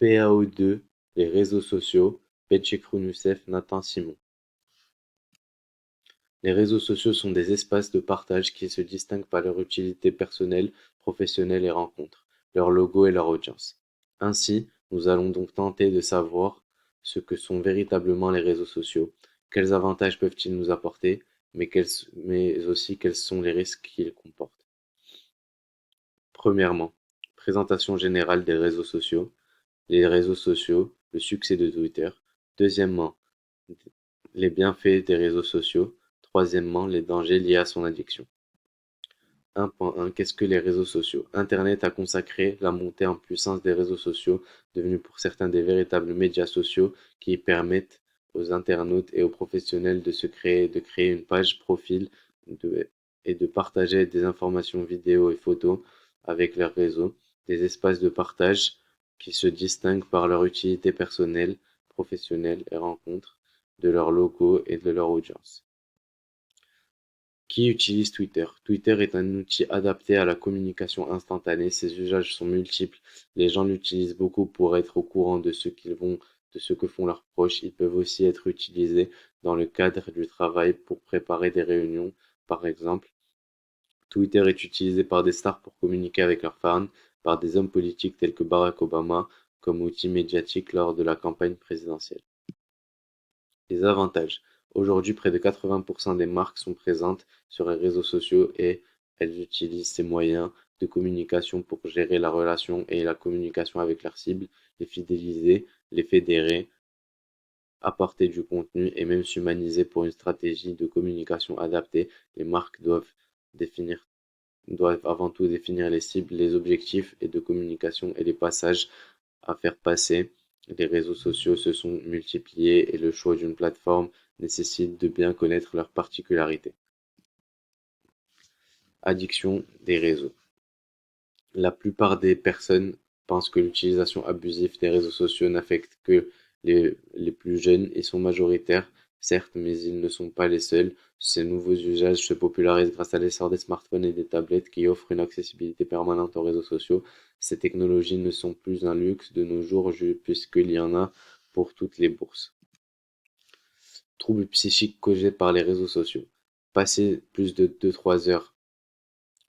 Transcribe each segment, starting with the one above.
PAO2, les réseaux sociaux, Betchekroun Youssef, Nathan Simon. Les réseaux sociaux sont des espaces de partage qui se distinguent par leur utilité personnelle, professionnelle et rencontres, leur logo et leur audience. Ainsi, nous allons donc tenter de savoir ce que sont véritablement les réseaux sociaux, quels avantages peuvent-ils nous apporter, mais aussi quels sont les risques qu'ils comportent. Premièrement, présentation générale des réseaux sociaux. Les réseaux sociaux, le succès de Twitter. Deuxièmement, les bienfaits des réseaux sociaux. Troisièmement, les dangers liés à son addiction. 1.1 Qu'est-ce que les réseaux sociaux? Internet a consacré la montée en puissance des réseaux sociaux, devenus pour certains des véritables médias sociaux qui permettent aux internautes et aux professionnels de créer une page profil et de partager des informations vidéo et photos avec leur réseau, des espaces de partage qui se distinguent par leur utilité personnelle, professionnelle et rencontres, de leur logo et de leur audience. Qui utilise Twitter? Twitter est un outil adapté à la communication instantanée. Ses usages sont multiples. Les gens l'utilisent beaucoup pour être au courant de de ce que font leurs proches. Ils peuvent aussi être utilisés dans le cadre du travail pour préparer des réunions, par exemple. Twitter est utilisé par des stars pour communiquer avec leurs fans, par des hommes politiques tels que Barack Obama, comme outil médiatique lors de la campagne présidentielle. Les avantages. Aujourd'hui, près de 80% des marques sont présentes sur les réseaux sociaux et elles utilisent ces moyens de communication pour gérer la relation et la communication avec leurs cibles, les fidéliser, les fédérer, apporter du contenu et même s'humaniser pour une stratégie de communication adaptée. Les marques doivent avant tout définir les cibles, les objectifs et de communication et les passages à faire passer. Les réseaux sociaux se sont multipliés et le choix d'une plateforme nécessite de bien connaître leurs particularités. Addiction des réseaux. La plupart des personnes pensent que l'utilisation abusive des réseaux sociaux n'affecte que les plus jeunes et sont majoritaires, certes, mais ils ne sont pas les seuls. Ces nouveaux usages se popularisent grâce à l'essor des smartphones et des tablettes qui offrent une accessibilité permanente aux réseaux sociaux. Ces technologies ne sont plus un luxe de nos jours puisqu'il y en a pour toutes les bourses. Troubles psychiques causés par les réseaux sociaux. Passer plus de 2-3 heures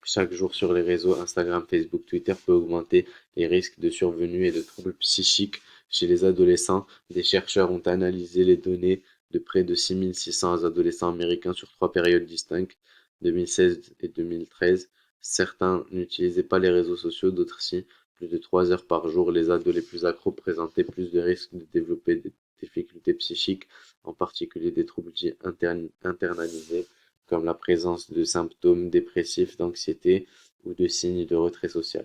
chaque jour sur les réseaux Instagram, Facebook, Twitter peut augmenter les risques de survenue et de troubles psychiques chez les adolescents. Des chercheurs ont analysé les données de près de 6600 adolescents américains sur 3 périodes distinctes, 2016 et 2013. Certains n'utilisaient pas les réseaux sociaux, d'autres si. Plus de 3 heures par jour, les ados les plus accros présentaient plus de risques de développer des difficultés psychiques, en particulier des troubles dits internalisés, comme la présence de symptômes dépressifs, d'anxiété ou de signes de retrait social.